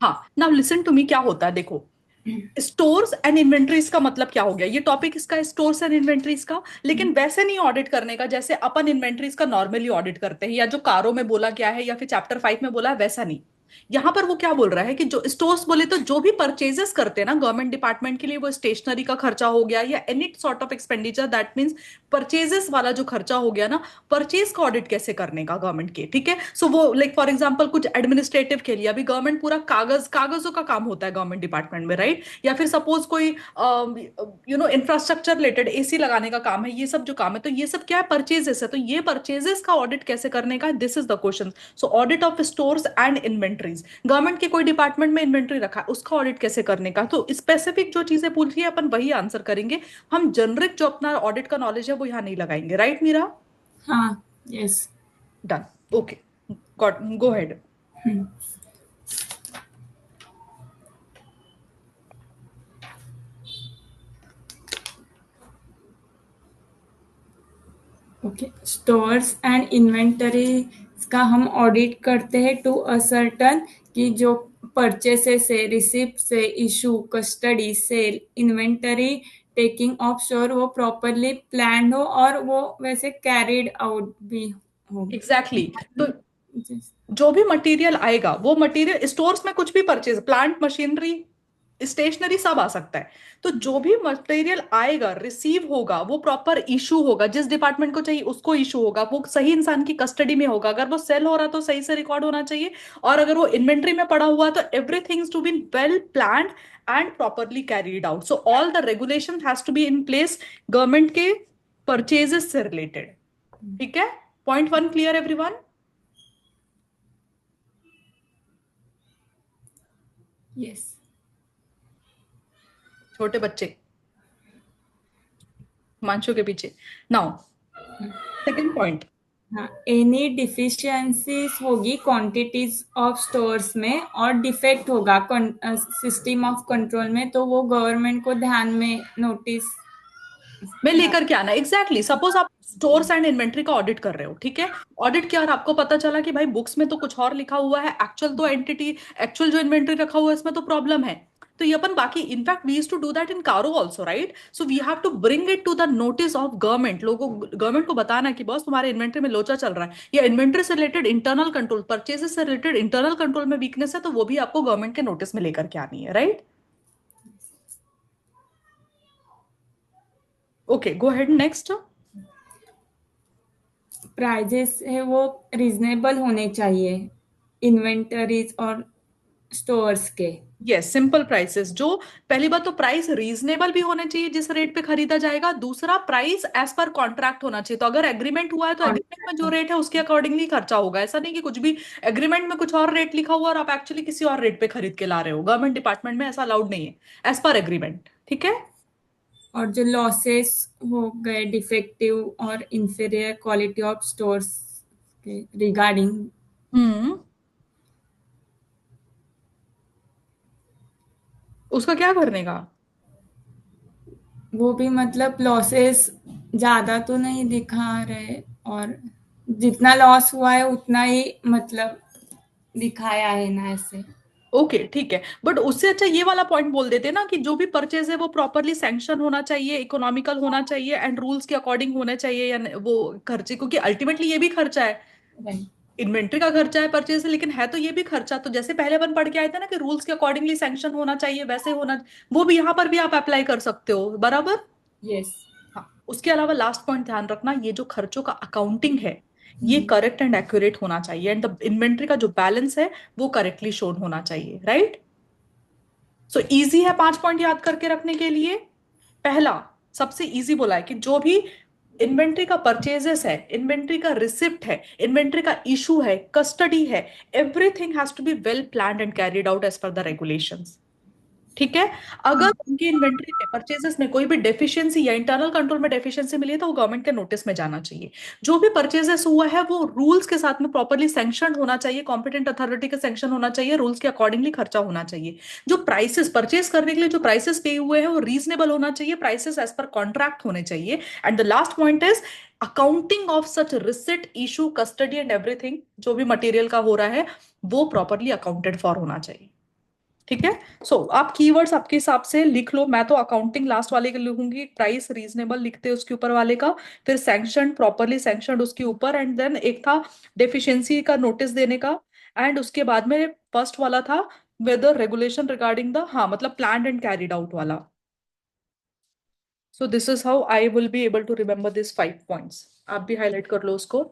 हाँ, now listen to me, क्या होता है देखो, स्टोर्स एंड इन्वेंट्रीज का मतलब क्या हो गया, ये टॉपिक इसका स्टोर्स एंड इन्वेंट्रीज का, लेकिन वैसे नहीं ऑडिट करने का जैसे अपन इन्वेंट्रीज का नॉर्मली ऑडिट करते हैं, या जो कारों में बोला गया है या फिर चैप्टर 5 में बोला है वैसा नहीं। यहां पर वो क्या बोल रहा है कि जो स्टोर्स बोले तो जो भी परचेजेस करते हैं ना गवर्नमेंट डिपार्टमेंट के लिए, वो स्टेशनरी का खर्चा हो गया या any sort of expenditure, that means purchases वाला जो खर्चा हो गया ना, परचेज का ऑडिट कैसे करने का गवर्नमेंट के, ठीक है। सो वो लाइक फॉर एग्जांपल कुछ एडमिनिस्ट्रेटिव के लिए, अभी गवर्नमेंट पूरा कागजों का काम होता है गवर्नमेंट डिपार्टमेंट में, राइट। या फिर सपोज कोई इंफ्रास्ट्रक्चर रिलेटेड एसी लगाने का काम है, ये सब जो काम है, तो ये सब क्या है, परचेजेस है। तो ये परचेजेस का ऑडिट कैसे करने का, this is the question. So audit of stores and inventories, government के कोई डिपार्टमेंट में इन्वेंट्री रखा है उसका ऑडिट कैसे करने का, तो स्पेसिफिक जो चीजें पूछ रही है अपन वही आंसर करेंगे। हम जनरिक जो अपना ऑडिट का नॉलेज है वो यहाँ नहीं लगाएंगे, राइट मीरा? हाँ, yes. Done, okay, got, go head. Okay, stores and inventory का हम ऑडिट करते हैं टू असर्टन कि जो परचेसेस है, रिसिप्ट से, issue, custody, sale, inventory, taking of sure वो प्रॉपरली प्लान हो और वो वैसे कैरिड आउट भी हो। एग्जैक्टली तो Yes. जो भी मटेरियल आएगा वो मटेरियल स्टोर्स में कुछ भी परचेज, प्लांट मशीनरी स्टेशनरी सब आ सकता है। तो जो भी मटेरियल आएगा रिसीव होगा वो प्रॉपर इशू होगा, जिस डिपार्टमेंट को चाहिए उसको इशू होगा, वो सही इंसान की कस्टडी में होगा, अगर वो सेल हो रहा तो सही से रिकॉर्ड होना चाहिए, और अगर वो इन्वेंट्री में पड़ा हुआ तो everything to be well planned and properly carried out. So all the regulation has to be in place government के परचेजेस से रिलेटेड, ठीक है। Point one clear everyone? Yes. छोटे बच्चे हिमांशु के पीछे। Now second point. हाँ, एनी डिफिशियंसीज होगी क्वांटिटीज ऑफ स्टोर्स में और डिफेक्ट होगा सिस्टम ऑफ कंट्रोल में, तो वो गवर्नमेंट को ध्यान में नोटिस। में लेकर के आना, एग्जैक्टली सपोज आप स्टोर्स एंड इन्वेंट्री का ऑडिट कर रहे हो, ठीक है। ऑडिट किया और आपको पता चला कि भाई बुक्स में तो कुछ और लिखा हुआ है, एक्चुअल तो एंटिटी, एक्चुअल जो इन्वेंट्री रखा हुआ है इसमें तो प्रॉब्लम है। तो ये अपन बाकी in fact we used to do that in कारो also, right. So we have to bring it to the notice of government, लोगों गवर्नमेंट को बताना कि बॉस तुम्हारे इन्वेंट्री में लोचा चल रहा है, या इन्वेंट्री से रिलेटेड इंटरनल कंट्रोल, परचेजेस से रिलेटेड इंटरनल कंट्रोल में वीकनेस है, तो वो भी आपको गवर्नमेंट के नोटिस में लेकर के आनी है, राइट। ओके, गो हेड नेक्स्ट। प्राइजेस है वो रीजनेबल होने चाहिए इन्वेंटरीज और स्टोर्स के। यस, सिंपल प्राइसेस, जो पहली बात तो प्राइस रीजनेबल भी होने चाहिए जिस रेट पे खरीदा जाएगा, दूसरा प्राइस एज पर कॉन्ट्रैक्ट होना चाहिए। तो अगर एग्रीमेंट हुआ है तो एग्रीमेंट में जो रेट है उसके अकॉर्डिंगली खर्चा होगा, ऐसा नहीं कि कुछ भी एग्रीमेंट में कुछ और रेट लिखा हुआ और आप एक्चुअली किसी और रेट पे खरीद के ला रहे हो, गवर्नमेंट डिपार्टमेंट में ऐसा अलाउड नहीं है, एज पर एग्रीमेंट, ठीक है। और जो लॉसेस हो गए डिफेक्टिव और इंफीरियर क्वालिटी ऑफ स्टोर्स के रिगार्डिंग, हम्म, उसका क्या करने का? वो भी मतलब लॉसेस ज्यादा तो नहीं दिखा रहे और जितना लॉस हुआ है उतना ही मतलब दिखाया है ना ऐसे। ओके, ठीक है, बट उससे अच्छा ये वाला पॉइंट बोल देते ना कि जो भी परचेज है वो प्रॉपरली सैंक्शन होना चाहिए, इकोनॉमिकल होना चाहिए एंड रूल्स के अकॉर्डिंग होना चाहिए, या वो खर्चे, क्योंकि अल्टीमेटली ये भी खर्चा है, राइट। इन्वेंट्री का खर्चा है परचेज से, लेकिन है तो ये भी खर्चा। तो जैसे पहले अपन पढ़ के आए थे ना कि रूल्स के अकॉर्डिंगली सैंक्शन होना चाहिए, वैसे होना, वो भी यहाँ पर भी आप अप्लाई कर सकते हो, बराबर। यस। हाँ, उसके अलावा लास्ट पॉइंट ध्यान रखना, ये जो खर्चों का अकाउंटिंग है ये करेक्ट एंड एक्यूरेट होना चाहिए, एंड द इन्वेंट्री का जो बैलेंस है वो करेक्टली शोन होना चाहिए, राइट। सो इजी है 5 पॉइंट याद करके रखने के लिए। पहला, सबसे इजी बोला है कि जो भी इन्वेंट्री का परचेजेस है, इन्वेंट्री का रिसिप्ट है, इन्वेंट्री का इशू है, कस्टडी है, everything has to be well planned and carried out as per the regulations, ठीक है। अगर उनकी इन्वेंट्री में परचेजेस में कोई भी डेफिशिएंसी या इंटरनल कंट्रोल में डेफिशिएंसी मिली है तो वो गवर्नमेंट के नोटिस में जाना चाहिए। जो भी परचेजेस हुआ है वो रूल्स के साथ में प्रॉपरली सैंक्शन होना चाहिए, कॉम्पिटेंट अथॉरिटी का सैंक्शन होना चाहिए, रूल्स के अकॉर्डिंगली खर्चा होना चाहिए। जो प्राइसेस परचेज करने के लिए जो प्राइसेस पे हुए हैं वो रीजनेबल होना चाहिए, प्राइसेस एज पर कॉन्ट्रैक्ट होने चाहिए। And the last point is accounting of such receipt, issue, custody and everything, जो भी मटेरियल का हो रहा है वो प्रॉपरली अकाउंटेड फॉर होना चाहिए। ठीक है। सो आप कीवर्ड्स आपके हिसाब से लिख लो, मैं तो अकाउंटिंग लास्ट वाले के लिखूंगी, प्राइस रीजनेबल लिखते हैं उसके ऊपर वाले का, फिर सैंक्शन प्रॉपरली सैंक्शनड उसके ऊपर, एंड देन एक था डेफिशिएंसी का नोटिस देने का, एंड उसके बाद में फर्स्ट वाला था वेदर रेगुलेशन रिगार्डिंग द, हाँ मतलब प्लान्ड एंड कैरिड आउट वाला। So this is how I will be able to remember this 5 points. आप भी हाईलाइट कर लो उसको।